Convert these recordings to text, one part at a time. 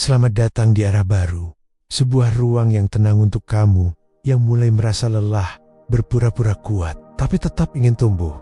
Selamat datang di arah baru, sebuah ruang yang tenang untuk kamu yang mulai merasa lelah, berpura-pura kuat, tapi tetap ingin tumbuh.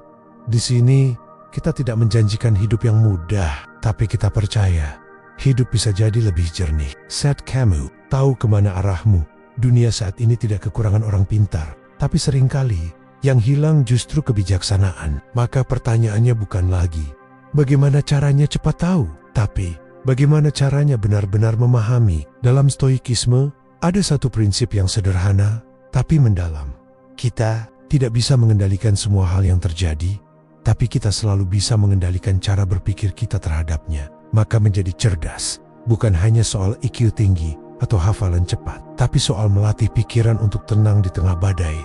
Di sini, kita tidak menjanjikan hidup yang mudah, tapi kita percaya hidup bisa jadi lebih jernih. Saat kamu tahu kemana arahmu, dunia saat ini tidak kekurangan orang pintar, tapi seringkali yang hilang justru kebijaksanaan. Maka pertanyaannya bukan lagi bagaimana caranya cepat tahu, tapi bagaimana caranya benar-benar memahami. Dalam stoikisme, ada satu prinsip yang sederhana, tapi mendalam. Kita tidak bisa mengendalikan semua hal yang terjadi, tapi kita selalu bisa mengendalikan cara berpikir kita terhadapnya. Maka menjadi cerdas, bukan hanya soal IQ tinggi atau hafalan cepat, tapi soal melatih pikiran untuk tenang di tengah badai.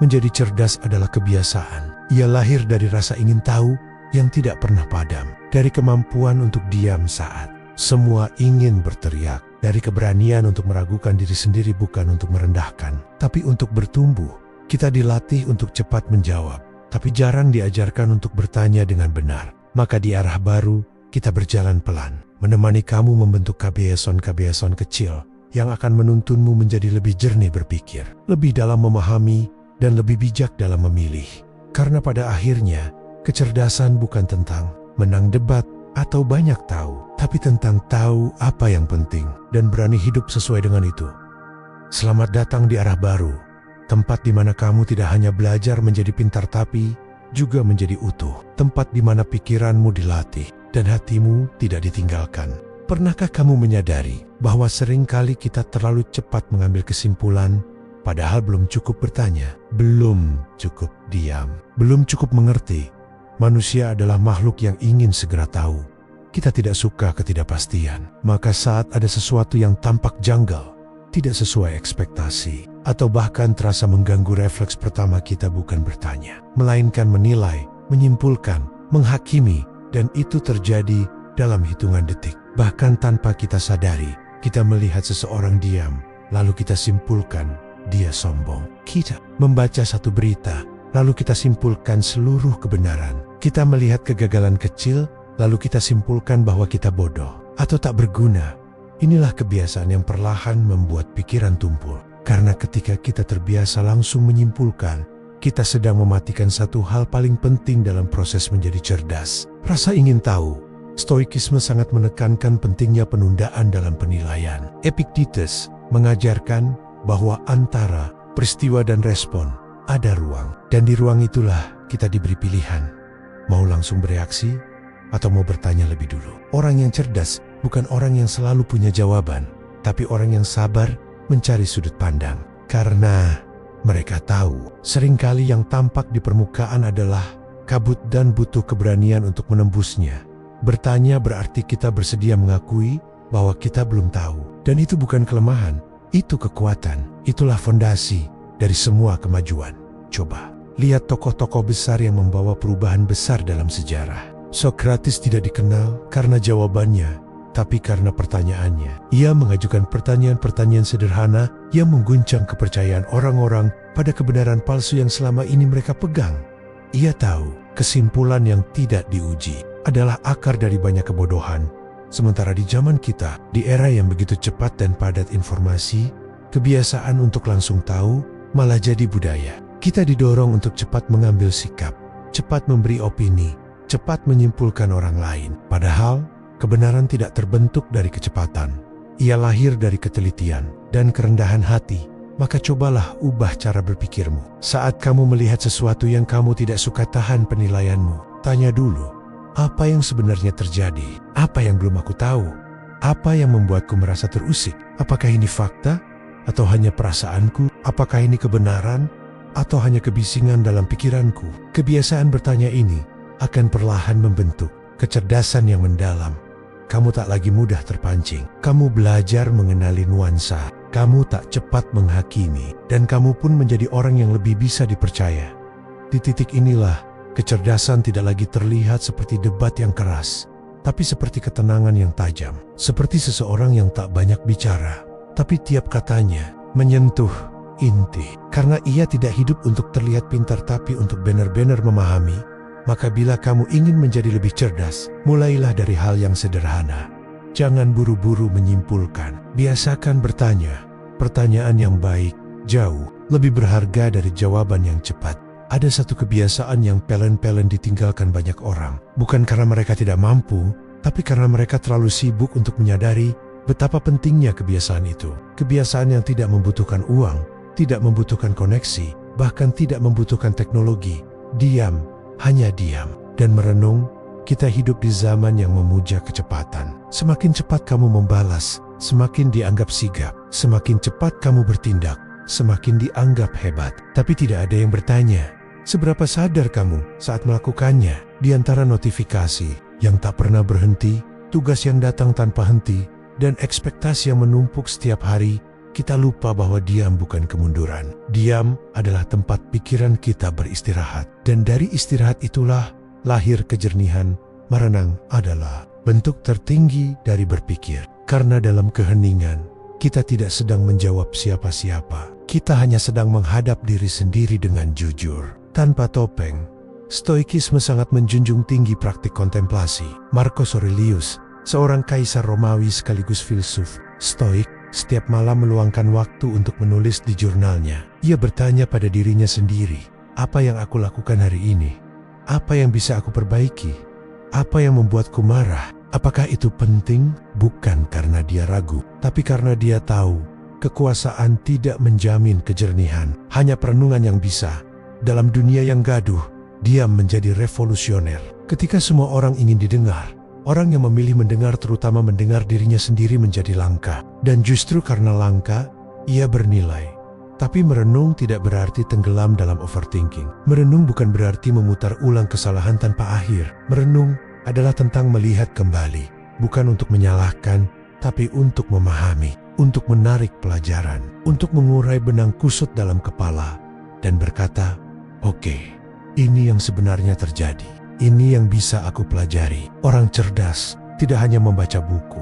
Menjadi cerdas adalah kebiasaan. Ia lahir dari rasa ingin tahu yang tidak pernah padam, dari kemampuan untuk diam saat semua ingin berteriak, dari keberanian untuk meragukan diri sendiri bukan untuk merendahkan, tapi untuk bertumbuh. Kita dilatih untuk cepat menjawab, tapi jarang diajarkan untuk bertanya dengan benar. Maka di arah baru, kita berjalan pelan, menemani kamu membentuk kebiasaan-kebiasaan kecil yang akan menuntunmu menjadi lebih jernih berpikir, lebih dalam memahami, dan lebih bijak dalam memilih. Karena pada akhirnya, kecerdasan bukan tentang menang debat atau banyak tahu, tapi tentang tahu apa yang penting dan berani hidup sesuai dengan itu. Selamat datang di arah baru, tempat di mana kamu tidak hanya belajar menjadi pintar tapi juga menjadi utuh. Tempat di mana pikiranmu dilatih dan hatimu tidak ditinggalkan. Pernahkah kamu menyadari bahwa seringkali kita terlalu cepat mengambil kesimpulan, padahal belum cukup bertanya, belum cukup diam, belum cukup mengerti? Manusia adalah makhluk yang ingin segera tahu. Kita tidak suka ketidakpastian. Maka saat ada sesuatu yang tampak janggal, tidak sesuai ekspektasi, atau bahkan terasa mengganggu, refleks pertama kita bukan bertanya, melainkan menilai, menyimpulkan, menghakimi, dan itu terjadi dalam hitungan detik. Bahkan tanpa kita sadari, kita melihat seseorang diam, lalu kita simpulkan dia sombong. Kita membaca satu berita, lalu kita simpulkan seluruh kebenaran. Kita melihat kegagalan kecil, lalu kita simpulkan bahwa kita bodoh atau tak berguna. Inilah kebiasaan yang perlahan membuat pikiran tumpul. Karena ketika kita terbiasa langsung menyimpulkan, kita sedang mematikan satu hal paling penting dalam proses menjadi cerdas, rasa ingin tahu. Stoikisme sangat menekankan pentingnya penundaan dalam penilaian. Epictetus mengajarkan bahwa antara peristiwa dan respon ada ruang, dan di ruang itulah kita diberi pilihan. Mau langsung bereaksi atau mau bertanya lebih dulu. Orang yang cerdas bukan orang yang selalu punya jawaban, tapi orang yang sabar mencari sudut pandang. Karena mereka tahu seringkali yang tampak di permukaan adalah kabut dan butuh keberanian untuk menembusnya. Bertanya berarti kita bersedia mengakui bahwa kita belum tahu. Dan itu bukan kelemahan, itu kekuatan. Itulah fondasi dari semua kemajuan. Coba lihat tokoh-tokoh besar yang membawa perubahan besar dalam sejarah. Socrates tidak dikenal karena jawabannya, tapi karena pertanyaannya. Ia mengajukan pertanyaan-pertanyaan sederhana yang mengguncang kepercayaan orang-orang pada kebenaran palsu yang selama ini mereka pegang. Ia tahu kesimpulan yang tidak diuji adalah akar dari banyak kebodohan. Sementara di zaman kita, di era yang begitu cepat dan padat informasi, kebiasaan untuk langsung tahu malah jadi budaya. Kita didorong untuk cepat mengambil sikap, cepat memberi opini, cepat menyimpulkan orang lain. Padahal, kebenaran tidak terbentuk dari kecepatan. Ia lahir dari ketelitian dan kerendahan hati. Maka cobalah ubah cara berpikirmu. Saat kamu melihat sesuatu yang kamu tidak suka, tahan penilaianmu. Tanya dulu, apa yang sebenarnya terjadi? Apa yang belum aku tahu? Apa yang membuatku merasa terusik? Apakah ini fakta? Atau hanya perasaanku? Apakah ini kebenaran? Atau hanya kebisingan dalam pikiranku? Kebiasaan bertanya ini akan perlahan membentuk kecerdasan yang mendalam. Kamu tak lagi mudah terpancing. Kamu belajar mengenali nuansa. Kamu tak cepat menghakimi. Dan kamu pun menjadi orang yang lebih bisa dipercaya. Di titik inilah, kecerdasan tidak lagi terlihat seperti debat yang keras, tapi seperti ketenangan yang tajam. Seperti seseorang yang tak banyak bicara, tapi tiap katanya menyentuh inti. Karena ia tidak hidup untuk terlihat pintar, tapi untuk benar-benar memahami. Maka bila kamu ingin menjadi lebih cerdas, mulailah dari hal yang sederhana. Jangan buru-buru menyimpulkan. Biasakan bertanya. Pertanyaan yang baik jauh lebih berharga dari jawaban yang cepat. Ada satu kebiasaan yang pelan-pelan ditinggalkan banyak orang. Bukan karena mereka tidak mampu, tapi karena mereka terlalu sibuk untuk menyadari betapa pentingnya kebiasaan itu. Kebiasaan yang tidak membutuhkan uang, tidak membutuhkan koneksi, bahkan tidak membutuhkan teknologi. Diam, hanya diam, dan merenung. Kita hidup di zaman yang memuja kecepatan. Semakin cepat kamu membalas, semakin dianggap sigap. Semakin cepat kamu bertindak, semakin dianggap hebat. Tapi tidak ada yang bertanya, seberapa sadar kamu saat melakukannya? Di antara notifikasi yang tak pernah berhenti, tugas yang datang tanpa henti, dan ekspektasi yang menumpuk setiap hari, kita lupa bahwa diam bukan kemunduran. Diam adalah tempat pikiran kita beristirahat. Dan dari istirahat itulah lahir kejernihan. Merenang adalah bentuk tertinggi dari berpikir. Karena dalam keheningan, kita tidak sedang menjawab siapa-siapa. Kita hanya sedang menghadap diri sendiri dengan jujur, tanpa topeng. Stoikisme sangat menjunjung tinggi praktik kontemplasi. Marcus Aurelius, seorang kaisar Romawi sekaligus filsuf Stoik, setiap malam meluangkan waktu untuk menulis di jurnalnya. Ia bertanya pada dirinya sendiri, apa yang aku lakukan hari ini? Apa yang bisa aku perbaiki? Apa yang membuatku marah? Apakah itu penting? Bukan karena dia ragu, tapi karena dia tahu kekuasaan tidak menjamin kejernihan. Hanya perenungan yang bisa. Dalam dunia yang gaduh, diam menjadi revolusioner. Ketika semua orang ingin didengar, orang yang memilih mendengar, terutama mendengar dirinya sendiri, menjadi langka. Dan justru karena langka, ia bernilai. Tapi merenung tidak berarti tenggelam dalam overthinking. Merenung bukan berarti memutar ulang kesalahan tanpa akhir. Merenung adalah tentang melihat kembali. Bukan untuk menyalahkan, tapi untuk memahami. Untuk menarik pelajaran. Untuk mengurai benang kusut dalam kepala. Dan berkata, oke, ini yang sebenarnya terjadi. Ini yang bisa aku pelajari. Orang cerdas tidak hanya membaca buku.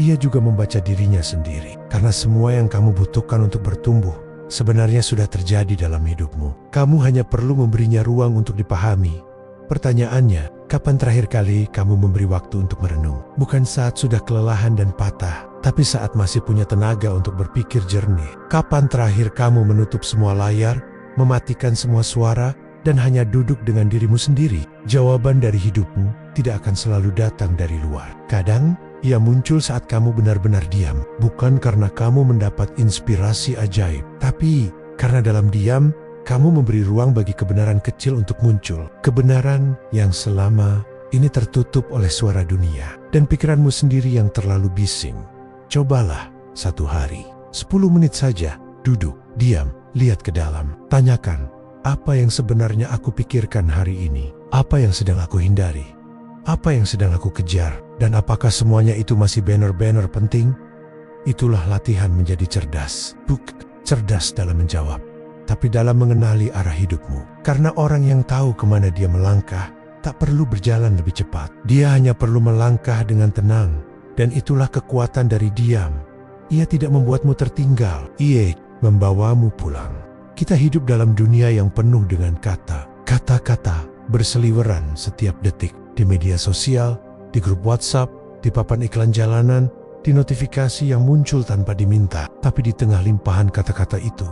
Ia juga membaca dirinya sendiri. Karena semua yang kamu butuhkan untuk bertumbuh sebenarnya sudah terjadi dalam hidupmu. Kamu hanya perlu memberinya ruang untuk dipahami. Pertanyaannya, kapan terakhir kali kamu memberi waktu untuk merenung? Bukan saat sudah kelelahan dan patah, tapi saat masih punya tenaga untuk berpikir jernih. Kapan terakhir kamu menutup semua layar, mematikan semua suara, dan hanya duduk dengan dirimu sendiri? Jawaban dari hidupmu tidak akan selalu datang dari luar. Kadang, ia muncul saat kamu benar-benar diam. Bukan karena kamu mendapat inspirasi ajaib, tapi karena dalam diam, kamu memberi ruang bagi kebenaran kecil untuk muncul. Kebenaran yang selama ini tertutup oleh suara dunia dan pikiranmu sendiri yang terlalu bising. Cobalah satu hari, 10 menit saja, duduk, diam, lihat ke dalam. Tanyakan, apa yang sebenarnya aku pikirkan hari ini? Apa yang sedang aku hindari? Apa yang sedang aku kejar? Dan apakah semuanya itu masih banner-banner penting? Itulah latihan menjadi cerdas. Bukan cerdas dalam menjawab, tapi dalam mengenali arah hidupmu. Karena orang yang tahu kemana dia melangkah, tak perlu berjalan lebih cepat. Dia hanya perlu melangkah dengan tenang. Dan itulah kekuatan dari diam. Ia tidak membuatmu tertinggal. Ia membawamu pulang. Kita hidup dalam dunia yang penuh dengan kata-kata berseliweran setiap detik. Di media sosial, di grup WhatsApp, di papan iklan jalanan, di notifikasi yang muncul tanpa diminta. Tapi di tengah limpahan kata-kata itu,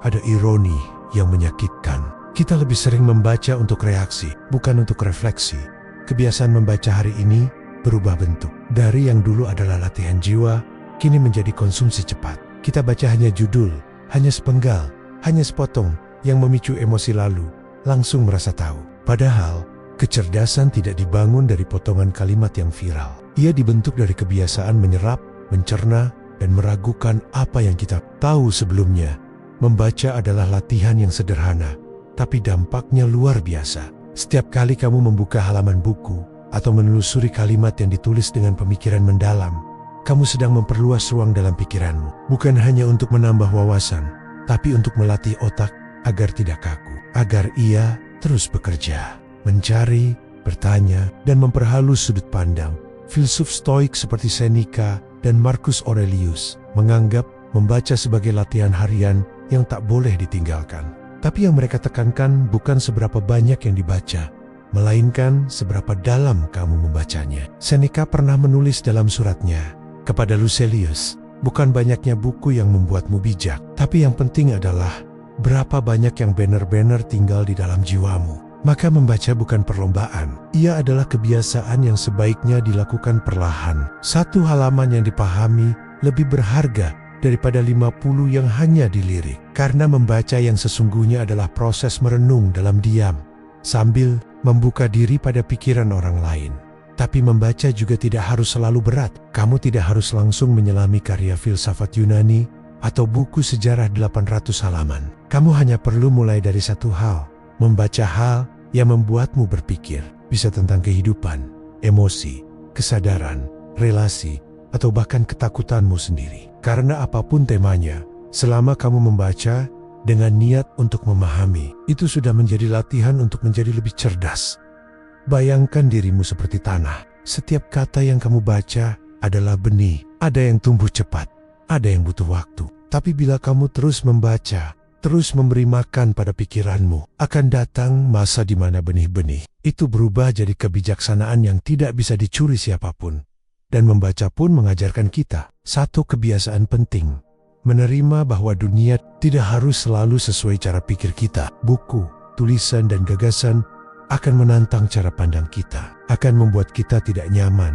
ada ironi yang menyakitkan. Kita lebih sering membaca untuk reaksi, bukan untuk refleksi. Kebiasaan membaca hari ini berubah bentuk. Dari yang dulu adalah latihan jiwa, kini menjadi konsumsi cepat. Kita baca hanya judul, hanya sepenggal, hanya sepotong yang memicu emosi lalu, langsung merasa tahu. Padahal, kecerdasan tidak dibangun dari potongan kalimat yang viral. Ia dibentuk dari kebiasaan menyerap, mencerna, dan meragukan apa yang kita tahu sebelumnya. Membaca adalah latihan yang sederhana, tapi dampaknya luar biasa. Setiap kali kamu membuka halaman buku atau menelusuri kalimat yang ditulis dengan pemikiran mendalam, kamu sedang memperluas ruang dalam pikiranmu. Bukan hanya untuk menambah wawasan, tapi untuk melatih otak agar tidak kaku, agar ia terus bekerja. Mencari, bertanya, dan memperhalus sudut pandang. Filsuf Stoik seperti Seneca dan Marcus Aurelius menganggap membaca sebagai latihan harian yang tak boleh ditinggalkan. Tapi yang mereka tekankan bukan seberapa banyak yang dibaca, melainkan seberapa dalam kamu membacanya. Seneca pernah menulis dalam suratnya kepada Lucilius, bukan banyaknya buku yang membuatmu bijak, tapi yang penting adalah berapa banyak yang benar-benar tinggal di dalam jiwamu. Maka membaca bukan perlombaan, ia adalah kebiasaan yang sebaiknya dilakukan perlahan. Satu halaman yang dipahami lebih berharga daripada 50 yang hanya dilirik. Karena membaca yang sesungguhnya adalah proses merenung dalam diam, sambil membuka diri pada pikiran orang lain. Tapi membaca juga tidak harus selalu berat. Kamu tidak harus langsung menyelami karya filsafat Yunani atau buku sejarah 800 halaman. Kamu hanya perlu mulai dari satu hal, membaca hal yang membuatmu berpikir, bisa tentang kehidupan, emosi, kesadaran, relasi, atau bahkan ketakutanmu sendiri. Karena apapun temanya, selama kamu membaca dengan niat untuk memahami, itu sudah menjadi latihan untuk menjadi lebih cerdas. Bayangkan dirimu seperti tanah. Setiap kata yang kamu baca adalah benih. Ada yang tumbuh cepat, ada yang butuh waktu. Tapi bila kamu terus membaca, terus memberi makan pada pikiranmu, akan datang masa di mana benih-benih itu berubah jadi kebijaksanaan yang tidak bisa dicuri siapapun. Dan membaca pun mengajarkan kita satu kebiasaan penting, menerima bahwa dunia tidak harus selalu sesuai cara pikir kita. Buku, tulisan, dan gagasan akan menantang cara pandang kita, akan membuat kita tidak nyaman,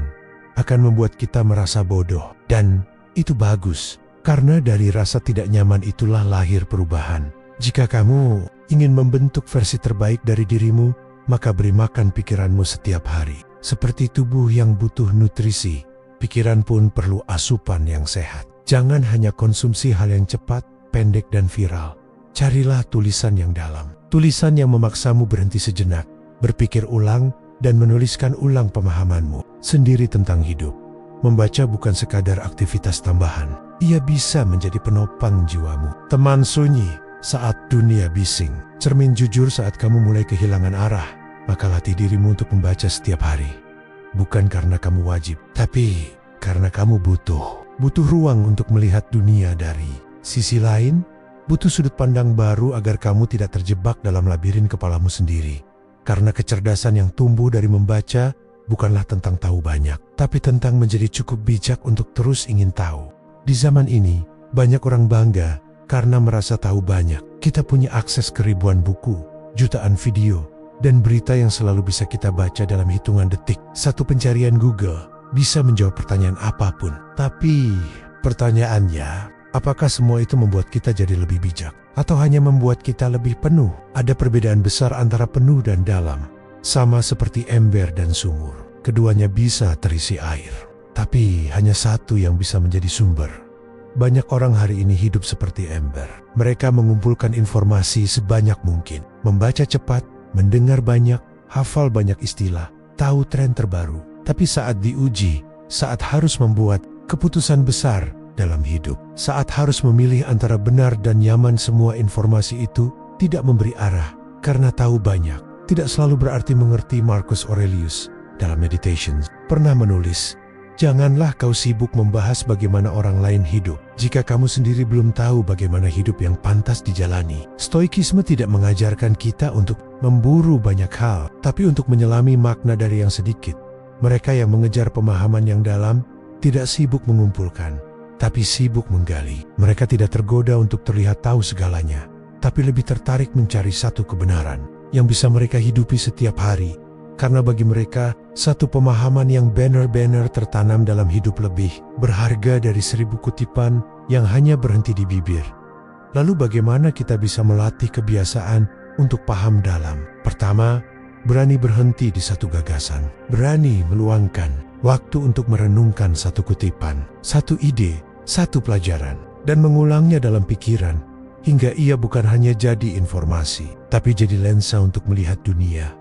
akan membuat kita merasa bodoh. Dan itu bagus. Karena dari rasa tidak nyaman itulah lahir perubahan. Jika kamu ingin membentuk versi terbaik dari dirimu, maka beri makan pikiranmu setiap hari. Seperti tubuh yang butuh nutrisi, pikiran pun perlu asupan yang sehat. Jangan hanya konsumsi hal yang cepat, pendek, dan viral. Carilah tulisan yang dalam. Tulisan yang memaksamu berhenti sejenak, berpikir ulang, dan menuliskan ulang pemahamanmu sendiri tentang hidup. Membaca bukan sekadar aktivitas tambahan. Ia bisa menjadi penopang jiwamu, teman sunyi saat dunia bising, cermin jujur saat kamu mulai kehilangan arah. Maka latih dirimu untuk membaca setiap hari. Bukan karena kamu wajib, tapi karena kamu butuh ruang untuk melihat dunia dari sisi lain, butuh sudut pandang baru agar kamu tidak terjebak dalam labirin kepalamu sendiri. Karena kecerdasan yang tumbuh dari membaca bukanlah tentang tahu banyak, tapi tentang menjadi cukup bijak untuk terus ingin tahu. Di zaman ini, banyak orang bangga karena merasa tahu banyak. Kita punya akses ke ribuan buku, jutaan video, dan berita yang selalu bisa kita baca dalam hitungan detik. Satu pencarian Google bisa menjawab pertanyaan apapun. Tapi pertanyaannya, apakah semua itu membuat kita jadi lebih bijak? Atau hanya membuat kita lebih penuh? Ada perbedaan besar antara penuh dan dalam. Sama seperti ember dan sumur. Keduanya bisa terisi air. Tapi hanya satu yang bisa menjadi sumber. Banyak orang hari ini hidup seperti ember. Mereka mengumpulkan informasi sebanyak mungkin. Membaca cepat, mendengar banyak, hafal banyak istilah, tahu tren terbaru. Tapi saat diuji, saat harus membuat keputusan besar dalam hidup, saat harus memilih antara benar dan nyaman, semua informasi itu tidak memberi arah. Karena tahu banyak tidak selalu berarti mengerti. Marcus Aurelius dalam Meditations pernah menulis, janganlah kau sibuk membahas bagaimana orang lain hidup, jika kamu sendiri belum tahu bagaimana hidup yang pantas dijalani. Stoikisme tidak mengajarkan kita untuk memburu banyak hal, tapi untuk menyelami makna dari yang sedikit. Mereka yang mengejar pemahaman yang dalam tidak sibuk mengumpulkan, tapi sibuk menggali. Mereka tidak tergoda untuk terlihat tahu segalanya, tapi lebih tertarik mencari satu kebenaran yang bisa mereka hidupi setiap hari. Karena bagi mereka, satu pemahaman yang benar-benar tertanam dalam hidup lebih berharga dari 1000 kutipan yang hanya berhenti di bibir. Lalu bagaimana kita bisa melatih kebiasaan untuk paham dalam? Pertama, berani berhenti di satu gagasan. Berani meluangkan waktu untuk merenungkan satu kutipan, satu ide, satu pelajaran, dan mengulangnya dalam pikiran hingga ia bukan hanya jadi informasi, tapi jadi lensa untuk melihat dunia.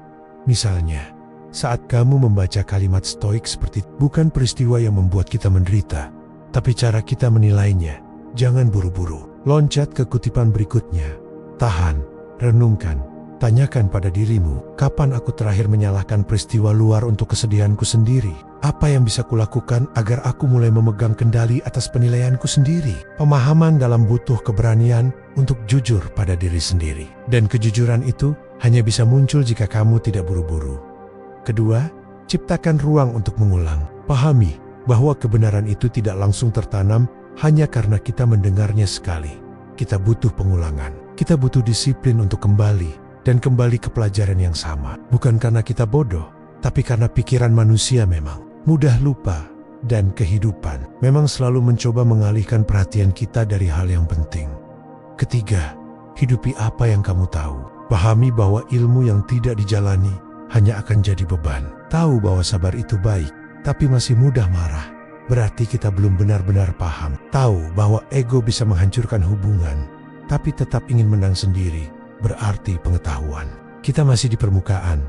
Misalnya, saat kamu membaca kalimat stoik seperti bukan peristiwa yang membuat kita menderita, tapi cara kita menilainya. Jangan buru-buru, loncat ke kutipan berikutnya. Tahan, renungkan, tanyakan pada dirimu, kapan aku terakhir menyalahkan peristiwa luar untuk kesedihanku sendiri? Apa yang bisa kulakukan agar aku mulai memegang kendali atas penilaianku sendiri? Pemahaman dalam butuh keberanian untuk jujur pada diri sendiri. Dan kejujuran itu hanya bisa muncul jika kamu tidak buru-buru. Kedua, ciptakan ruang untuk mengulang. Pahami bahwa kebenaran itu tidak langsung tertanam hanya karena kita mendengarnya sekali. Kita butuh pengulangan. Kita butuh disiplin untuk kembali dan kembali ke pelajaran yang sama. Bukan karena kita bodoh, tapi karena pikiran manusia memang mudah lupa dan kehidupan memang selalu mencoba mengalihkan perhatian kita dari hal yang penting. Ketiga, hidupi apa yang kamu tahu. Pahami bahwa ilmu yang tidak dijalani hanya akan jadi beban. Tahu bahwa sabar itu baik, tapi masih mudah marah, berarti kita belum benar-benar paham. Tahu bahwa ego bisa menghancurkan hubungan, tapi tetap ingin menang sendiri, berarti pengetahuan. Kita masih di permukaan.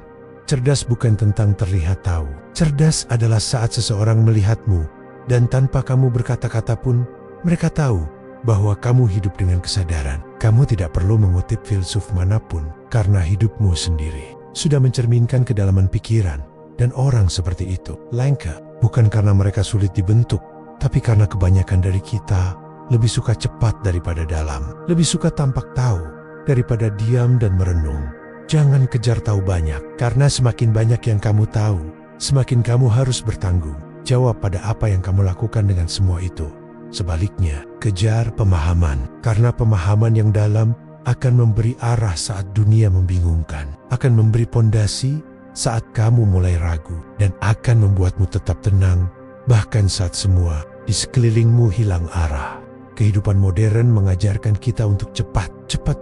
Cerdas bukan tentang terlihat tahu. Cerdas adalah saat seseorang melihatmu, dan tanpa kamu berkata-kata pun, mereka tahu bahwa kamu hidup dengan kesadaran. Kamu tidak perlu mengutip filsuf manapun, karena hidupmu sendiri sudah mencerminkan kedalaman pikiran, dan orang seperti itu langka, bukan karena mereka sulit dibentuk, tapi karena kebanyakan dari kita lebih suka cepat daripada dalam, lebih suka tampak tahu daripada diam dan merenung. Jangan kejar tahu banyak, karena semakin banyak yang kamu tahu, semakin kamu harus bertanggung jawab pada apa yang kamu lakukan dengan semua itu. Sebaliknya, kejar pemahaman, karena pemahaman yang dalam akan memberi arah saat dunia membingungkan, akan memberi pondasi saat kamu mulai ragu, dan akan membuatmu tetap tenang, bahkan saat semua di sekelilingmu hilang arah. Kehidupan modern mengajarkan kita untuk cepat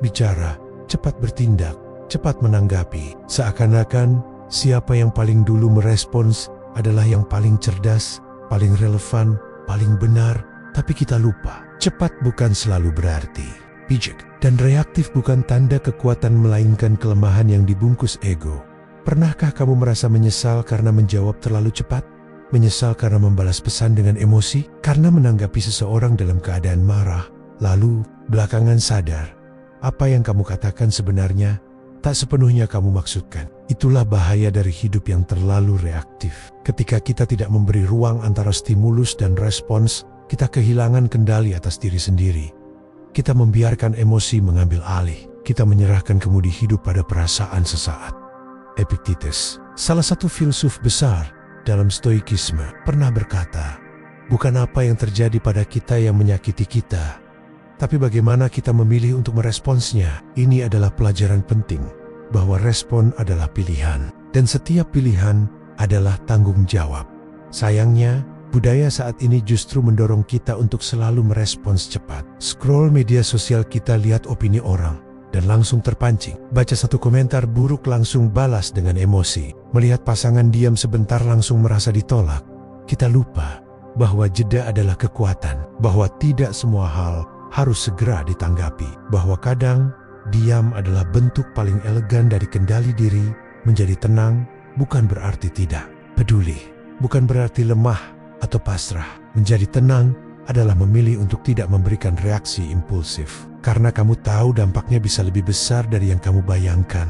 bicara, cepat bertindak, cepat menanggapi. Seakan-akan siapa yang paling dulu merespons adalah yang paling cerdas, paling relevan, paling benar. Tapi kita lupa, cepat bukan selalu berarti bijak, dan reaktif bukan tanda kekuatan melainkan kelemahan yang dibungkus ego. Pernahkah kamu merasa menyesal karena menjawab terlalu cepat? Menyesal karena membalas pesan dengan emosi? Karena menanggapi seseorang dalam keadaan marah, lalu belakangan sadar apa yang kamu katakan sebenarnya tak sepenuhnya kamu maksudkan. Itulah bahaya dari hidup yang terlalu reaktif. Ketika kita tidak memberi ruang antara stimulus dan respons, kita kehilangan kendali atas diri sendiri. Kita membiarkan emosi mengambil alih. Kita menyerahkan kemudi hidup pada perasaan sesaat. Epictetus, salah satu filsuf besar dalam stoikisme, pernah berkata, bukan apa yang terjadi pada kita yang menyakiti kita, tapi bagaimana kita memilih untuk meresponsnya. Ini adalah pelajaran penting, bahwa respon adalah pilihan, dan setiap pilihan adalah tanggung jawab. Sayangnya, budaya saat ini justru mendorong kita untuk selalu merespons cepat. Scroll media sosial, kita lihat opini orang, dan langsung terpancing. Baca satu komentar buruk langsung balas dengan emosi. Melihat pasangan diam sebentar langsung merasa ditolak. Kita lupa bahwa jeda adalah kekuatan, bahwa tidak semua hal harus segera ditanggapi, bahwa kadang diam adalah bentuk paling elegan dari kendali diri. Menjadi tenang bukan berarti tidak peduli, bukan berarti lemah atau pasrah. Menjadi tenang adalah memilih untuk tidak memberikan reaksi impulsif, karena kamu tahu dampaknya bisa lebih besar dari yang kamu bayangkan.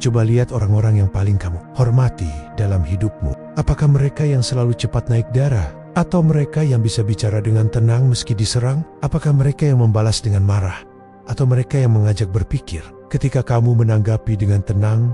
Coba lihat orang-orang yang paling kamu hormati dalam hidupmu. Apakah mereka yang selalu cepat naik darah? Atau mereka yang bisa bicara dengan tenang meski diserang? Apakah mereka yang membalas dengan marah? Atau mereka yang mengajak berpikir? Ketika kamu menanggapi dengan tenang,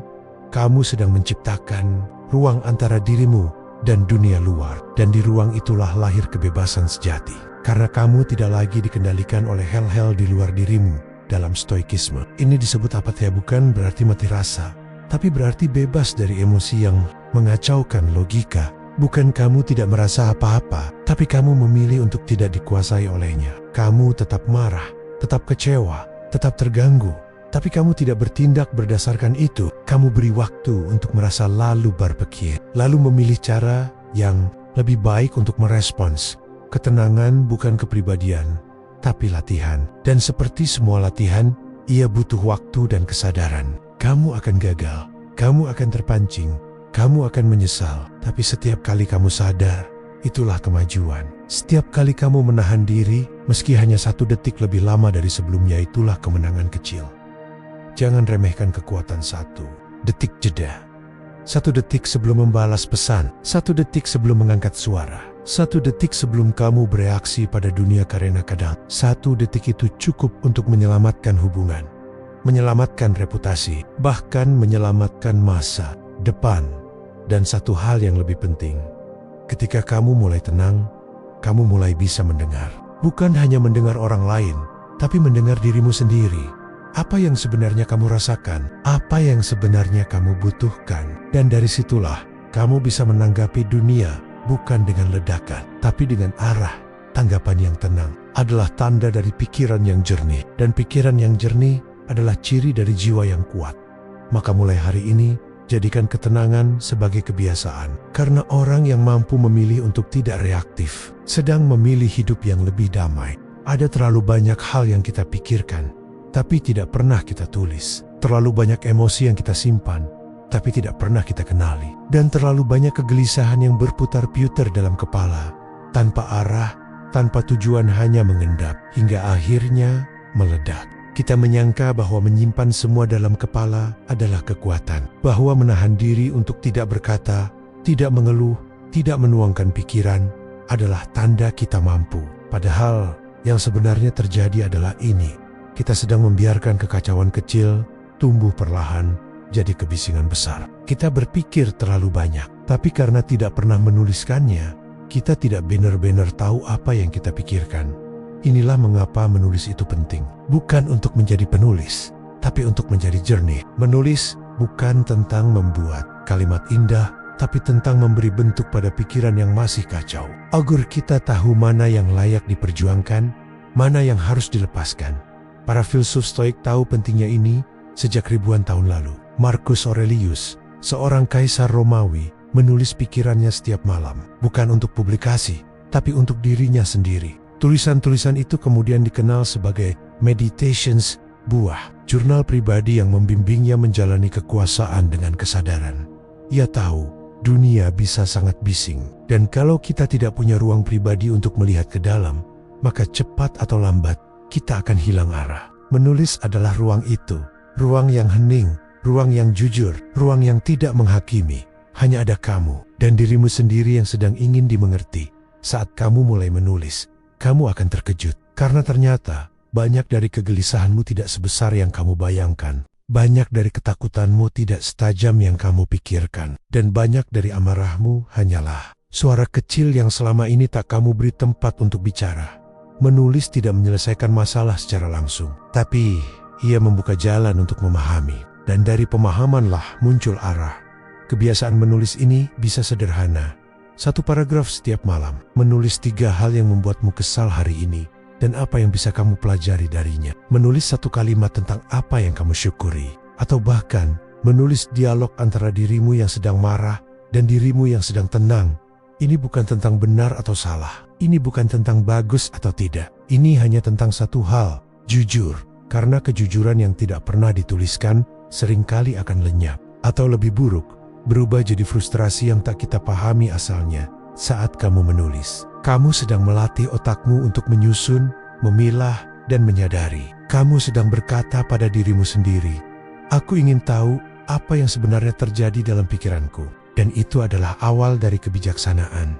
kamu sedang menciptakan ruang antara dirimu dan dunia luar. Dan di ruang itulah lahir kebebasan sejati. Karena kamu tidak lagi dikendalikan oleh hal-hal di luar dirimu. Dalam stoikisme, ini disebut apatia, bukan berarti mati rasa, tapi berarti bebas dari emosi yang mengacaukan logika. Bukan kamu tidak merasa apa-apa, tapi kamu memilih untuk tidak dikuasai olehnya. Kamu tetap marah, tetap kecewa, tetap terganggu, tapi kamu tidak bertindak berdasarkan itu. Kamu beri waktu untuk merasa, lalu berpikir, lalu memilih cara yang lebih baik untuk merespons. Ketenangan bukan kepribadian, tapi latihan. Dan seperti semua latihan, ia butuh waktu dan kesadaran. Kamu akan gagal, kamu akan terpancing, kamu akan menyesal. Tapi setiap kali kamu sadar, itulah kemajuan. Setiap kali kamu menahan diri, meski hanya 1 detik lebih lama dari sebelumnya, itulah kemenangan kecil. Jangan remehkan kekuatan 1 detik jeda. 1 detik sebelum membalas pesan, 1 detik sebelum mengangkat suara, 1 detik sebelum kamu bereaksi pada dunia, karena kadang 1 detik itu cukup untuk menyelamatkan hubungan, menyelamatkan reputasi, bahkan menyelamatkan masa depan. Dan satu hal yang lebih penting, ketika kamu mulai tenang, kamu mulai bisa mendengar. Bukan hanya mendengar orang lain, tapi mendengar dirimu sendiri. Apa yang sebenarnya kamu rasakan, apa yang sebenarnya kamu butuhkan. Dan dari situlah, kamu bisa menanggapi dunia bukan dengan ledakan, tapi dengan arah. Tanggapan yang tenang adalah tanda dari pikiran yang jernih. Dan pikiran yang jernih adalah ciri dari jiwa yang kuat. Maka mulai hari ini, jadikan ketenangan sebagai kebiasaan. Karena orang yang mampu memilih untuk tidak reaktif, sedang memilih hidup yang lebih damai. Ada terlalu banyak hal yang kita pikirkan, tapi tidak pernah kita tulis. Terlalu banyak emosi yang kita simpan, tapi tidak pernah kita kenali. Dan terlalu banyak kegelisahan yang berputar-putar dalam kepala, tanpa arah, tanpa tujuan, hanya mengendap, hingga akhirnya meledak. Kita menyangka bahwa menyimpan semua dalam kepala adalah kekuatan, bahwa menahan diri untuk tidak berkata, tidak mengeluh, tidak menuangkan pikiran adalah tanda kita mampu. Padahal yang sebenarnya terjadi adalah ini. Kita sedang membiarkan kekacauan kecil tumbuh perlahan jadi kebisingan besar. Kita berpikir terlalu banyak, tapi karena tidak pernah menuliskannya, kita tidak benar-benar tahu apa yang kita pikirkan. Inilah mengapa menulis itu penting. Bukan untuk menjadi penulis, tapi untuk menjadi jernih. Menulis bukan tentang membuat kalimat indah, tapi tentang memberi bentuk pada pikiran yang masih kacau. Agar kita tahu mana yang layak diperjuangkan, mana yang harus dilepaskan. Para filsuf Stoik tahu pentingnya ini sejak ribuan tahun lalu. Marcus Aurelius, seorang kaisar Romawi, menulis pikirannya setiap malam, bukan untuk publikasi, tapi untuk dirinya sendiri. Tulisan-tulisan itu kemudian dikenal sebagai Meditations, buah jurnal pribadi yang membimbingnya menjalani kekuasaan dengan kesadaran. Ia tahu dunia bisa sangat bising, dan kalau kita tidak punya ruang pribadi untuk melihat ke dalam, maka cepat atau lambat kita akan hilang arah. Menulis adalah ruang itu, ruang yang hening, ruang yang jujur, ruang yang tidak menghakimi. Hanya ada kamu dan dirimu sendiri yang sedang ingin dimengerti. Saat kamu mulai menulis, kamu akan terkejut. Karena ternyata, banyak dari kegelisahanmu tidak sebesar yang kamu bayangkan. Banyak dari ketakutanmu tidak setajam yang kamu pikirkan. Dan banyak dari amarahmu hanyalah suara kecil yang selama ini tak kamu beri tempat untuk bicara. Menulis tidak menyelesaikan masalah secara langsung, tapi ia membuka jalan untuk memahami. Dan dari pemahamanlah muncul arah. Kebiasaan menulis ini bisa sederhana. Satu paragraf setiap malam. Menulis 3 hal yang membuatmu kesal hari ini dan apa yang bisa kamu pelajari darinya. Menulis 1 kalimat tentang apa yang kamu syukuri. Atau bahkan menulis dialog antara dirimu yang sedang marah dan dirimu yang sedang tenang. Ini bukan tentang benar atau salah. Ini bukan tentang bagus atau tidak. Ini hanya tentang satu hal, jujur. Karena kejujuran yang tidak pernah dituliskan seringkali akan lenyap. Atau lebih buruk, berubah jadi frustrasi yang tak kita pahami asalnya. Saat kamu menulis, kamu sedang melatih otakmu untuk menyusun, memilah, dan menyadari. Kamu sedang berkata pada dirimu sendiri, aku ingin tahu apa yang sebenarnya terjadi dalam pikiranku. Dan itu adalah awal dari kebijaksanaan.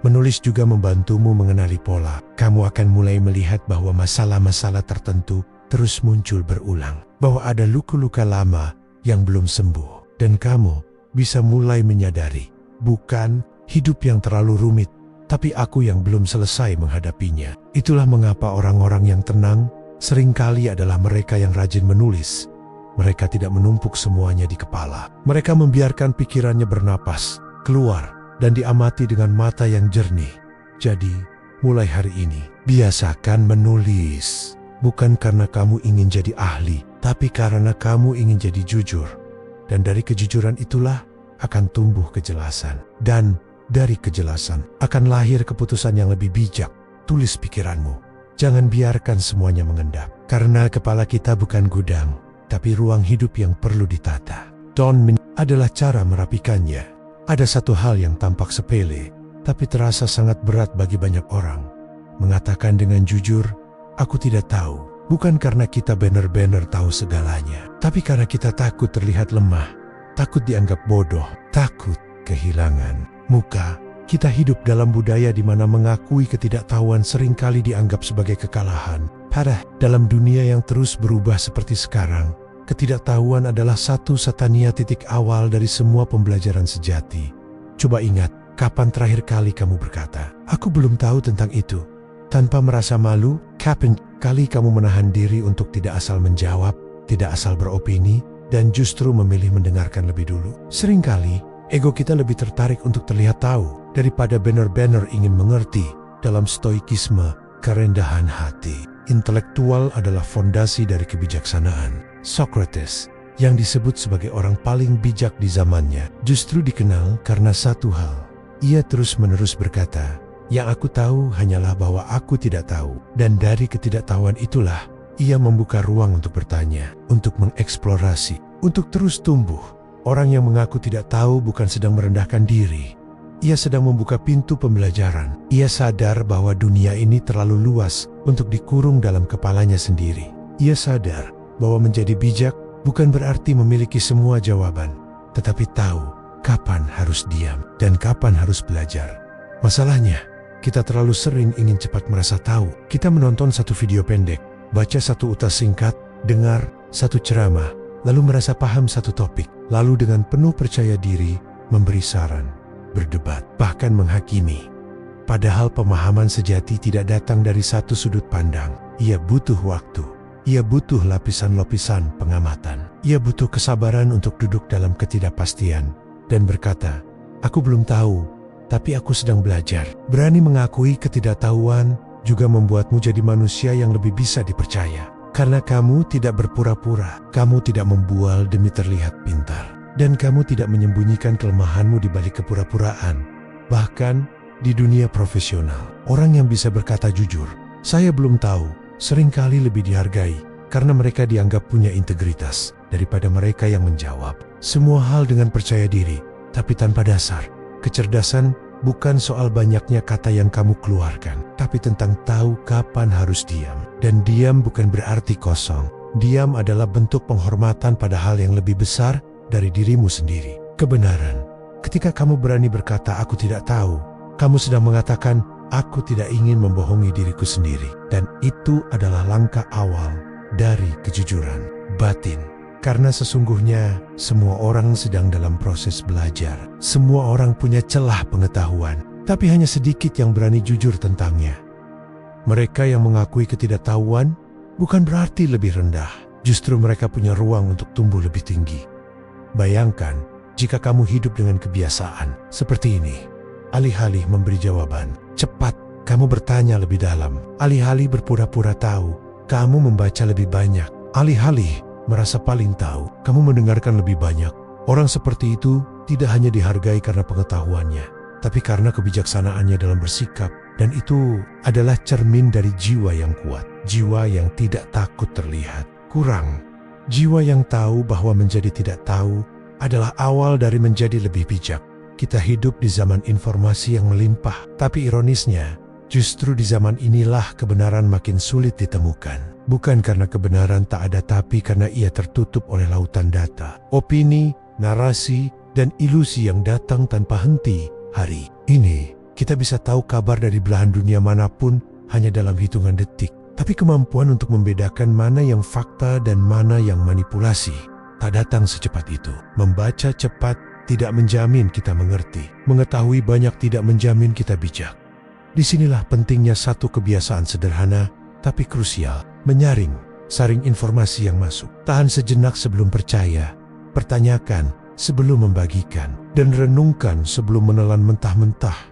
Menulis juga membantumu mengenali pola. Kamu akan mulai melihat bahwa masalah-masalah tertentu terus muncul berulang. Bahwa ada luka-luka lama yang belum sembuh. Dan kamu bisa mulai menyadari, bukan hidup yang terlalu rumit, tapi aku yang belum selesai menghadapinya. Itulah mengapa orang-orang yang tenang seringkali adalah mereka yang rajin menulis. Mereka tidak menumpuk semuanya di kepala. Mereka membiarkan pikirannya bernapas, keluar, dan diamati dengan mata yang jernih. Jadi, mulai hari ini, biasakan menulis. Bukan karena kamu ingin jadi ahli, tapi karena kamu ingin jadi jujur. Dan dari kejujuran itulah akan tumbuh kejelasan. Dan dari kejelasan akan lahir keputusan yang lebih bijak. Tulis pikiranmu. Jangan biarkan semuanya mengendap. Karena kepala kita bukan gudang, tapi ruang hidup yang perlu ditata. Adalah cara merapikannya. Ada satu hal yang tampak sepele, tapi terasa sangat berat bagi banyak orang. Mengatakan dengan jujur, aku tidak tahu. Bukan karena kita benar-benar tahu segalanya, tapi karena kita takut terlihat lemah, takut dianggap bodoh, takut kehilangan muka. Kita hidup dalam budaya di mana mengakui ketidaktahuan seringkali dianggap sebagai kekalahan. Dalam dunia yang terus berubah seperti sekarang, ketidaktahuan adalah satu-satunya titik awal dari semua pembelajaran sejati. Coba ingat, kapan terakhir kali kamu berkata, "Aku belum tahu tentang itu," tanpa merasa malu? Kapan kali kamu menahan diri untuk tidak asal menjawab, tidak asal beropini, dan justru memilih mendengarkan lebih dulu? Seringkali, ego kita lebih tertarik untuk terlihat tahu daripada benar-benar ingin mengerti. Dalam stoikisme, kerendahan hati intelektual adalah fondasi dari kebijaksanaan. Socrates, yang disebut sebagai orang paling bijak di zamannya, justru dikenal karena satu hal. Ia terus-menerus berkata, "Yang aku tahu hanyalah bahwa aku tidak tahu." Dan dari ketidaktahuan itulah, ia membuka ruang untuk bertanya, untuk mengeksplorasi, untuk terus tumbuh. Orang yang mengaku tidak tahu bukan sedang merendahkan diri. Ia sedang membuka pintu pembelajaran. Ia sadar bahwa dunia ini terlalu luas untuk dikurung dalam kepalanya sendiri. Ia sadar bahwa menjadi bijak bukan berarti memiliki semua jawaban, tetapi tahu kapan harus diam dan kapan harus belajar. Masalahnya, kita terlalu sering ingin cepat merasa tahu. Kita menonton satu video pendek, baca satu utas singkat, dengar satu ceramah, lalu merasa paham satu topik, lalu dengan penuh percaya diri memberi saran, berdebat, bahkan menghakimi. Padahal pemahaman sejati tidak datang dari satu sudut pandang. Ia butuh waktu. Ia butuh lapisan-lapisan pengamatan. Ia butuh kesabaran untuk duduk dalam ketidakpastian dan berkata, "Aku belum tahu, tapi aku sedang belajar." Berani mengakui ketidaktahuan juga membuatmu jadi manusia yang lebih bisa dipercaya. Karena kamu tidak berpura-pura, kamu tidak membual demi terlihat pintar. Dan kamu tidak menyembunyikan kelemahanmu di balik kepura-puraan. Bahkan di dunia profesional, orang yang bisa berkata jujur, "Saya belum tahu," seringkali lebih dihargai karena mereka dianggap punya integritas daripada mereka yang menjawab semua hal dengan percaya diri, tapi tanpa dasar. Kecerdasan bukan soal banyaknya kata yang kamu keluarkan, tapi tentang tahu kapan harus diam. Dan diam bukan berarti kosong. Diam adalah bentuk penghormatan pada hal yang lebih besar dari dirimu sendiri. Kebenaran. Ketika kamu berani berkata, "Aku tidak tahu," kamu sedang mengatakan, "Aku tidak ingin membohongi diriku sendiri." Dan itu adalah langkah awal dari kejujuran batin. Karena sesungguhnya semua orang sedang dalam proses belajar. Semua orang punya celah pengetahuan, tapi hanya sedikit yang berani jujur tentangnya. Mereka yang mengakui ketidaktahuan bukan berarti lebih rendah. Justru mereka punya ruang untuk tumbuh lebih tinggi. Bayangkan jika kamu hidup dengan kebiasaan seperti ini. Alih-alih memberi jawaban cepat, kamu bertanya lebih dalam. Alih-alih berpura-pura tahu, kamu membaca lebih banyak. Alih-alih merasa paling tahu, kamu mendengarkan lebih banyak. Orang seperti itu tidak hanya dihargai karena pengetahuannya, tapi karena kebijaksanaannya dalam bersikap. Dan itu adalah cermin dari jiwa yang kuat. Jiwa yang tidak takut terlihat kurang. Jiwa yang tahu bahwa menjadi tidak tahu adalah awal dari menjadi lebih bijak. Kita hidup di zaman informasi yang melimpah, tapi ironisnya, justru di zaman inilah kebenaran makin sulit ditemukan. Bukan karena kebenaran tak ada, tapi karena ia tertutup oleh lautan data, opini, narasi, dan ilusi yang datang tanpa henti. Hari ini, kita bisa tahu kabar dari belahan dunia manapun hanya dalam hitungan detik. Tapi kemampuan untuk membedakan mana yang fakta dan mana yang manipulasi tak datang secepat itu. Membaca cepat tidak menjamin kita mengerti. Mengetahui banyak tidak menjamin kita bijak. Disinilah pentingnya satu kebiasaan sederhana tapi krusial. Menyaring, saring informasi yang masuk. Tahan sejenak sebelum percaya. Pertanyakan sebelum membagikan. Dan renungkan sebelum menelan mentah-mentah.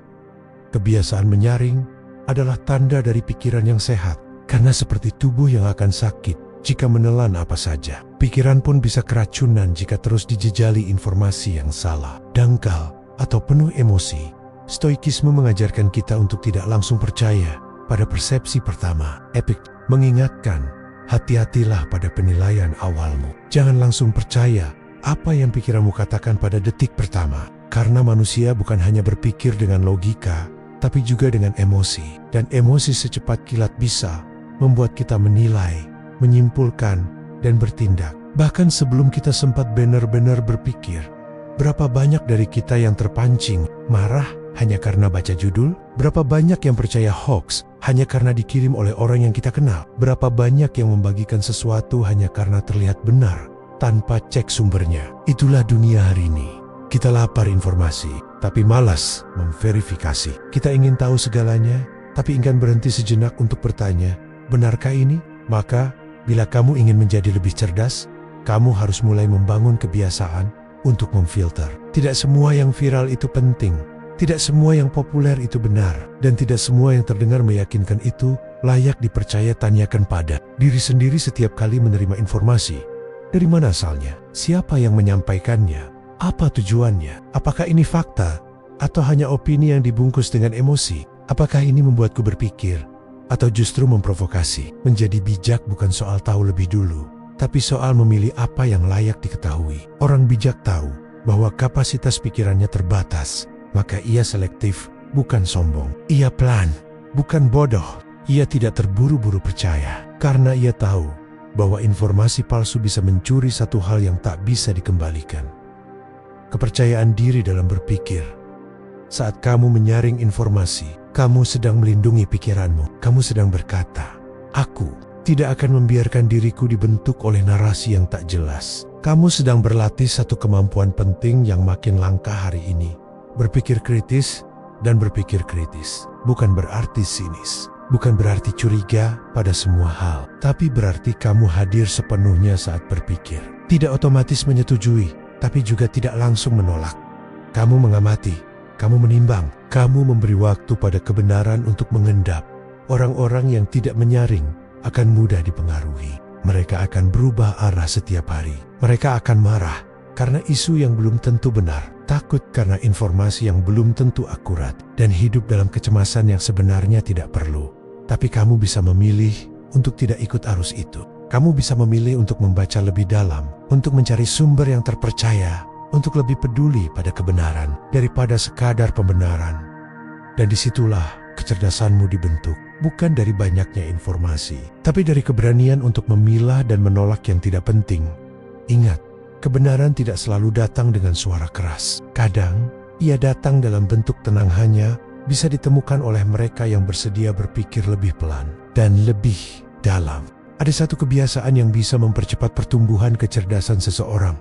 Kebiasaan menyaring adalah tanda dari pikiran yang sehat. Karena seperti tubuh yang akan sakit jika menelan apa saja, pikiran pun bisa keracunan jika terus dijejali informasi yang salah, dangkal, atau penuh emosi. Stoikisme mengajarkan kita untuk tidak langsung percaya pada persepsi pertama. Epik mengingatkan, hati-hatilah pada penilaian awalmu. Jangan langsung percaya apa yang pikiranmu katakan pada detik pertama. Karena manusia bukan hanya berpikir dengan logika, tapi juga dengan emosi. Dan emosi secepat kilat bisa membuat kita menilai, menyimpulkan, dan bertindak. Bahkan sebelum kita sempat benar-benar berpikir. Berapa banyak dari kita yang terpancing, marah, hanya karena baca judul? Berapa banyak yang percaya hoax hanya karena dikirim oleh orang yang kita kenal? Berapa banyak yang membagikan sesuatu hanya karena terlihat benar tanpa cek sumbernya? Itulah dunia hari ini. Kita lapar informasi, tapi malas memverifikasi. Kita ingin tahu segalanya, tapi enggan berhenti sejenak untuk bertanya, benarkah ini? Maka, bila kamu ingin menjadi lebih cerdas, kamu harus mulai membangun kebiasaan untuk memfilter. Tidak semua yang viral itu penting. Tidak semua yang populer itu benar, dan tidak semua yang terdengar meyakinkan itu layak dipercaya. Tanyakan pada diri sendiri setiap kali menerima informasi. Dari mana asalnya? Siapa yang menyampaikannya? Apa tujuannya? Apakah ini fakta? Atau hanya opini yang dibungkus dengan emosi? Apakah ini membuatku berpikir? Atau justru memprovokasi? Menjadi bijak bukan soal tahu lebih dulu, tapi soal memilih apa yang layak diketahui. Orang bijak tahu bahwa kapasitas pikirannya terbatas. Maka ia selektif, bukan sombong. Ia pelan, bukan bodoh. Ia tidak terburu-buru percaya, karena ia tahu bahwa informasi palsu bisa mencuri satu hal yang tak bisa dikembalikan. Kepercayaan diri dalam berpikir. Saat kamu menyaring informasi, kamu sedang melindungi pikiranmu. Kamu sedang berkata, aku tidak akan membiarkan diriku dibentuk oleh narasi yang tak jelas. Kamu sedang berlatih satu kemampuan penting yang makin langka hari ini. Berpikir kritis dan berpikir kritis bukan berarti sinis, bukan berarti curiga pada semua hal, tapi berarti kamu hadir sepenuhnya saat berpikir. Tidak otomatis menyetujui, tapi juga tidak langsung menolak. Kamu mengamati, kamu menimbang, kamu memberi waktu pada kebenaran untuk mengendap. Orang-orang yang tidak menyaring akan mudah dipengaruhi. Mereka akan berubah arah setiap hari. Mereka akan marah karena isu yang belum tentu benar, takut karena informasi yang belum tentu akurat, dan hidup dalam kecemasan yang sebenarnya tidak perlu. Tapi kamu bisa memilih untuk tidak ikut arus itu. Kamu bisa memilih untuk membaca lebih dalam, untuk mencari sumber yang terpercaya, untuk lebih peduli pada kebenaran daripada sekadar pembenaran. Dan disitulah kecerdasanmu dibentuk, bukan dari banyaknya informasi, tapi dari keberanian untuk memilah dan menolak yang tidak penting. Ingat, kebenaran tidak selalu datang dengan suara keras. Kadang, ia datang dalam bentuk tenang, hanya bisa ditemukan oleh mereka yang bersedia berpikir lebih pelan dan lebih dalam. Ada satu kebiasaan yang bisa mempercepat pertumbuhan kecerdasan seseorang.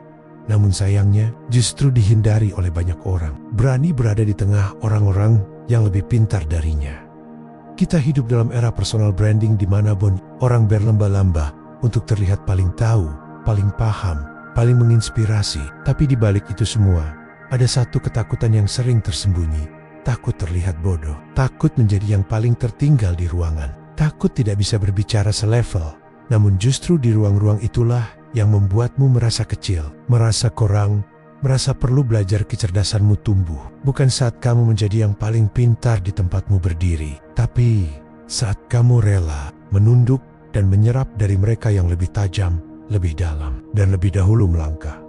Namun sayangnya, justru dihindari oleh banyak orang. Berani berada di tengah orang-orang yang lebih pintar darinya. Kita hidup dalam era personal branding di mana orang berlomba-lomba untuk terlihat paling tahu, paling paham, paling menginspirasi. Tapi di balik itu semua, ada satu ketakutan yang sering tersembunyi. Takut terlihat bodoh, takut menjadi yang paling tertinggal di ruangan, takut tidak bisa berbicara selevel. Namun justru di ruang-ruang itulah yang membuatmu merasa kecil, merasa kurang, merasa perlu belajar. Kecerdasanmu tumbuh bukan saat kamu menjadi yang paling pintar di tempatmu berdiri, tapi saat kamu rela menunduk dan menyerap dari mereka yang lebih tajam, lebih dalam, dan lebih dahulu melangkah.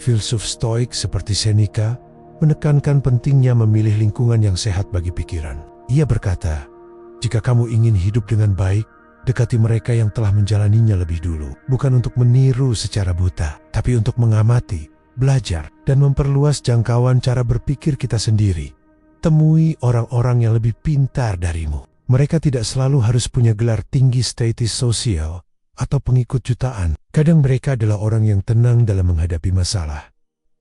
Filsuf Stoik seperti Seneca menekankan pentingnya memilih lingkungan yang sehat bagi pikiran. Ia berkata, jika kamu ingin hidup dengan baik, dekati mereka yang telah menjalaninya lebih dulu. Bukan untuk meniru secara buta, tapi untuk mengamati, belajar, dan memperluas jangkauan cara berpikir kita sendiri. Temui orang-orang yang lebih pintar darimu. Mereka tidak selalu harus punya gelar tinggi, status sosial, atau pengikut jutaan. Kadang mereka adalah orang yang tenang dalam menghadapi masalah.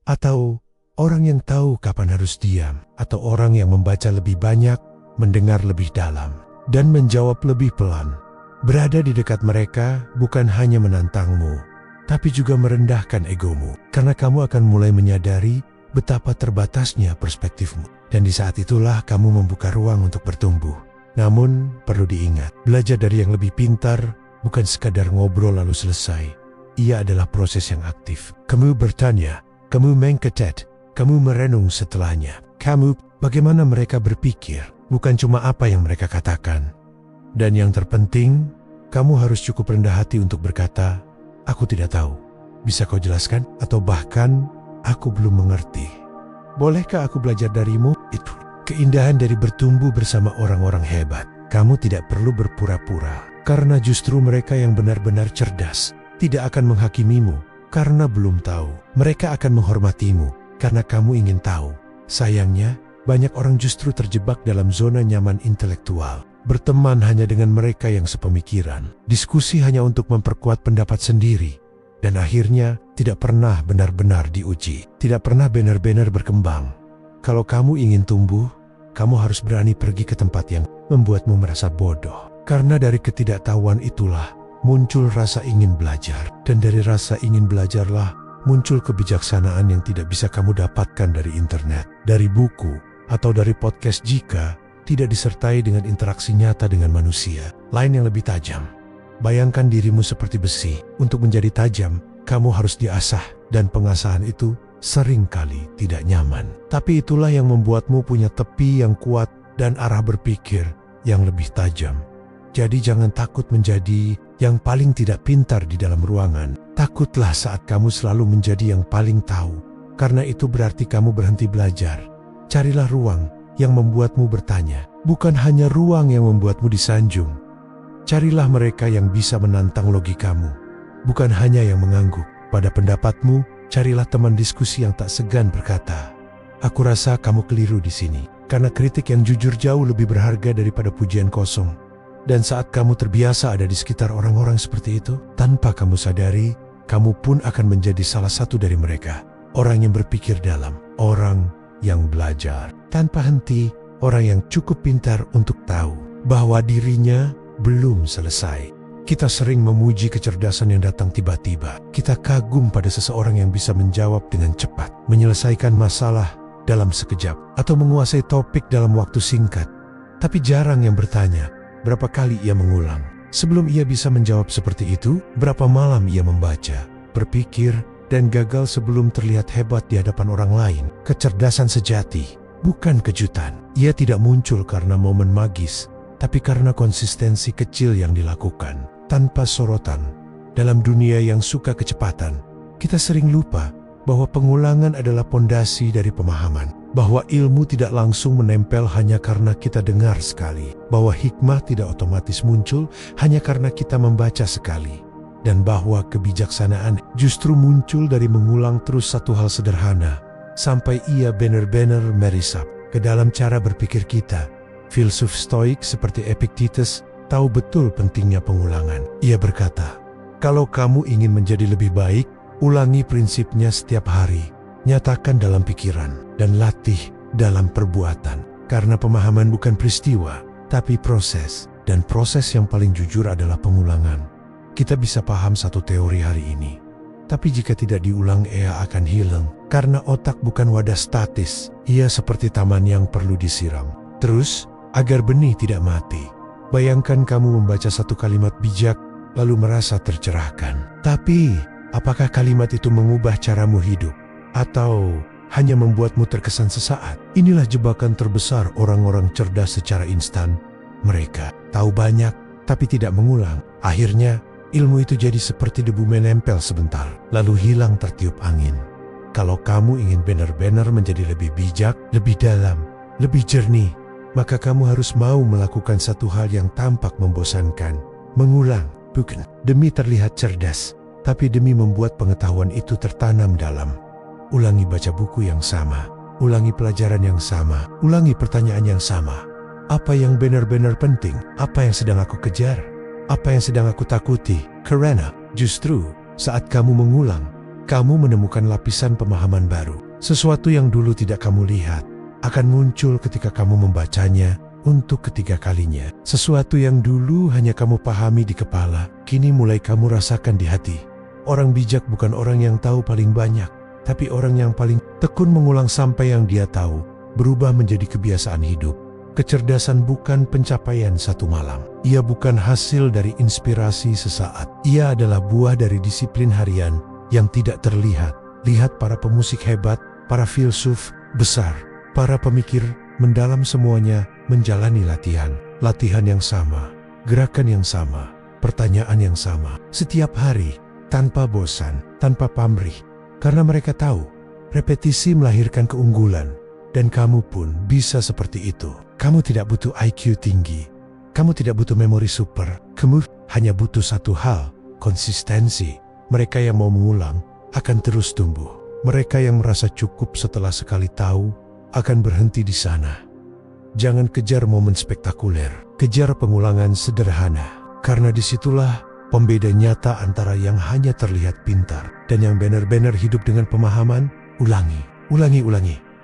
Atau orang yang tahu kapan harus diam. Atau orang yang membaca lebih banyak, mendengar lebih dalam, dan menjawab lebih pelan. Berada di dekat mereka bukan hanya menantangmu, tapi juga merendahkan egomu. Karena kamu akan mulai menyadari betapa terbatasnya perspektifmu. Dan di saat itulah kamu membuka ruang untuk bertumbuh. Namun, perlu diingat, belajar dari yang lebih pintar bukan sekadar ngobrol lalu selesai. Ia adalah proses yang aktif. Kamu bertanya, kamu mengketet, kamu merenung setelahnya. Kamu, bagaimana mereka berpikir, bukan cuma apa yang mereka katakan. Dan yang terpenting, kamu harus cukup rendah hati untuk berkata, aku tidak tahu. Bisa kau jelaskan? Atau bahkan, aku belum mengerti. Bolehkah aku belajar darimu? Itu keindahan dari bertumbuh bersama orang-orang hebat. Kamu tidak perlu berpura-pura, karena justru mereka yang benar-benar cerdas tidak akan menghakimimu karena belum tahu. Mereka akan menghormatimu karena kamu ingin tahu. Sayangnya, Banyak orang justru terjebak dalam zona nyaman intelektual. Berteman hanya dengan mereka yang sepemikiran. Diskusi hanya untuk memperkuat pendapat sendiri. Dan akhirnya tidak pernah benar-benar diuji. Tidak pernah benar-benar berkembang. Kalau kamu ingin tumbuh, kamu harus berani pergi ke tempat yang membuatmu merasa bodoh. Karena dari ketidaktahuan itulah muncul rasa ingin belajar. Dan dari rasa ingin belajarlah muncul kebijaksanaan yang tidak bisa kamu dapatkan dari internet, dari buku, atau dari podcast jika tidak disertai dengan interaksi nyata dengan manusia lain yang lebih tajam. Bayangkan dirimu seperti besi. Untuk menjadi tajam, kamu harus diasah, dan pengasahan itu seringkali tidak nyaman. Tapi itulah yang membuatmu punya tepi yang kuat dan arah berpikir yang lebih tajam. Jadi jangan takut menjadi yang paling tidak pintar di dalam ruangan. Takutlah saat kamu selalu menjadi yang paling tahu, karena itu berarti kamu berhenti belajar. Carilah ruang yang membuatmu bertanya, bukan hanya ruang yang membuatmu disanjung. Carilah mereka yang bisa menantang logikamu, bukan hanya yang mengangguk pada pendapatmu. Carilah teman diskusi yang tak segan berkata, "Aku rasa kamu keliru di sini," karena kritik yang jujur jauh lebih berharga daripada pujian kosong. Dan saat kamu terbiasa ada di sekitar orang-orang seperti itu, tanpa kamu sadari, kamu pun akan menjadi salah satu dari mereka. Orang yang berpikir dalam, orang yang belajar tanpa henti, orang yang cukup pintar untuk tahu bahwa dirinya belum selesai. Kita sering memuji kecerdasan yang datang tiba-tiba. Kita kagum pada seseorang yang bisa menjawab dengan cepat, menyelesaikan masalah dalam sekejap, atau menguasai topik dalam waktu singkat. Tapi jarang yang bertanya, berapa kali ia mengulang sebelum ia bisa menjawab seperti itu? Berapa malam ia membaca, berpikir, dan gagal sebelum terlihat hebat di hadapan orang lain? Kecerdasan sejati bukan kejutan. Ia tidak muncul karena momen magis, tapi karena konsistensi kecil yang dilakukan tanpa sorotan. Dalam dunia yang suka kecepatan, kita sering lupa bahwa pengulangan adalah pondasi dari pemahaman, bahwa ilmu tidak langsung menempel hanya karena kita dengar sekali, bahwa hikmah tidak otomatis muncul hanya karena kita membaca sekali, dan bahwa kebijaksanaan justru muncul dari mengulang terus satu hal sederhana sampai ia benar-benar meresap ke dalam cara berpikir kita. Filsuf Stoik seperti Epictetus tahu betul pentingnya pengulangan. Ia berkata, kalau kamu ingin menjadi lebih baik, ulangi prinsipnya setiap hari. Nyatakan dalam pikiran dan latih dalam perbuatan. Karena pemahaman bukan peristiwa, tapi proses. Dan proses yang paling jujur adalah pengulangan. Kita bisa paham satu teori hari ini, tapi jika tidak diulang ia akan hilang. Karena otak bukan wadah statis. Ia seperti taman yang perlu disiram terus agar benih tidak mati. Bayangkan kamu membaca satu kalimat bijak lalu merasa tercerahkan. Tapi apakah kalimat itu mengubah caramu hidup? Atau hanya membuatmu terkesan sesaat? Inilah jebakan terbesar orang-orang cerdas secara instan. Mereka tahu banyak tapi tidak mengulang. Akhirnya ilmu itu jadi seperti debu menempel sebentar lalu hilang tertiup angin. Kalau kamu ingin benar-benar menjadi lebih bijak, lebih dalam, lebih jernih, maka kamu harus mau melakukan satu hal yang tampak membosankan. Mengulang, bukan demi terlihat cerdas, tapi demi membuat pengetahuan itu tertanam dalam. Ulangi baca buku yang sama, ulangi pelajaran yang sama, ulangi pertanyaan yang sama. Apa yang benar-benar penting? Apa yang sedang aku kejar? Apa yang sedang aku takuti? Karena justru saat kamu mengulang, kamu menemukan lapisan pemahaman baru. Sesuatu yang dulu tidak kamu lihat akan muncul ketika kamu membacanya untuk ketiga kalinya. Sesuatu yang dulu hanya kamu pahami di kepala, kini mulai kamu rasakan di hati. Orang bijak bukan orang yang tahu paling banyak, tapi orang yang paling tekun mengulang sampai yang dia tahu berubah menjadi kebiasaan hidup. Kecerdasan bukan pencapaian satu malam. Ia bukan hasil dari inspirasi sesaat. Ia adalah buah dari disiplin harian yang tidak terlihat. Lihat para pemusik hebat, para filsuf besar, para pemikir mendalam, semuanya menjalani latihan. Latihan yang sama, gerakan yang sama, pertanyaan yang sama, setiap hari, tanpa bosan, tanpa pamrih. Karena mereka tahu, repetisi melahirkan keunggulan. Dan kamu pun bisa seperti itu. Kamu tidak butuh IQ tinggi. Kamu tidak butuh memori super. Kamu hanya butuh satu hal, konsistensi. Mereka yang mau mengulang akan terus tumbuh. Mereka yang merasa cukup setelah sekali tahu akan berhenti di sana. Jangan kejar momen spektakuler, kejar pengulangan sederhana. Karena disitulah pembeda nyata antara yang hanya terlihat pintar dan yang benar-benar hidup dengan pemahaman. Ulangi.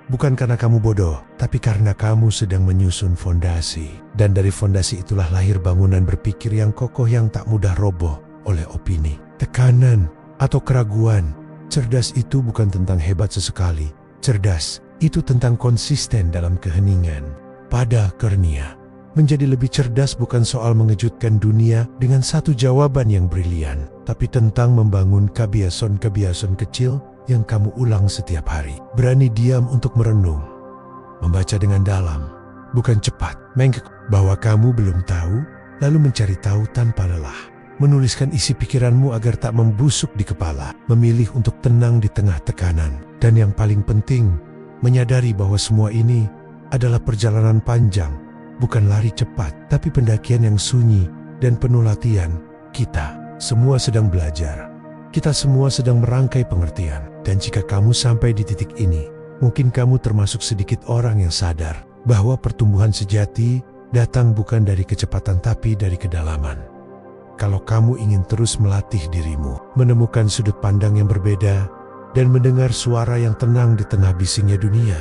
Bukan karena kamu bodoh, tapi karena kamu sedang menyusun fondasi. Dan dari fondasi itulah lahir bangunan berpikir yang kokoh yang tak mudah roboh oleh opini, tekanan, atau keraguan. Cerdas itu bukan tentang hebat sesekali. Cerdas itu tentang konsisten dalam keheningan. Pada Kurnia, menjadi lebih cerdas bukan soal mengejutkan dunia dengan satu jawaban yang brilian, tapi tentang membangun kebiasaan-kebiasaan kecil yang kamu ulang setiap hari. Berani diam untuk merenung, membaca dengan dalam, bukan cepat, bahwa kamu belum tahu, lalu mencari tahu tanpa lelah. Menuliskan isi pikiranmu agar tak membusuk di kepala, memilih untuk tenang di tengah tekanan, dan yang paling penting, menyadari bahwa semua ini adalah perjalanan panjang, bukan lari cepat, tapi pendakian yang sunyi dan penuh latihan. Kita semua sedang belajar. Kita semua sedang merangkai pengertian. Dan jika kamu sampai di titik ini, mungkin kamu termasuk sedikit orang yang sadar bahwa pertumbuhan sejati datang bukan dari kecepatan tapi dari kedalaman. Kalau kamu ingin terus melatih dirimu, menemukan sudut pandang yang berbeda, dan mendengar suara yang tenang di tengah bisingnya dunia,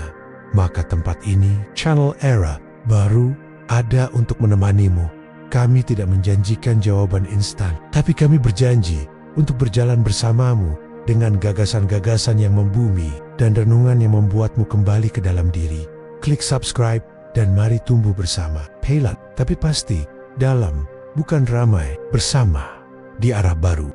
maka tempat ini, Channel Era Baru, ada untuk menemanimu. Kami tidak menjanjikan jawaban instan, tapi kami berjanji untuk berjalan bersamamu dengan gagasan-gagasan yang membumi dan renungan yang membuatmu kembali ke dalam diri. Klik subscribe dan mari tumbuh bersama. Pelan, tapi pasti, dalam, bukan ramai, bersama, di arah baru.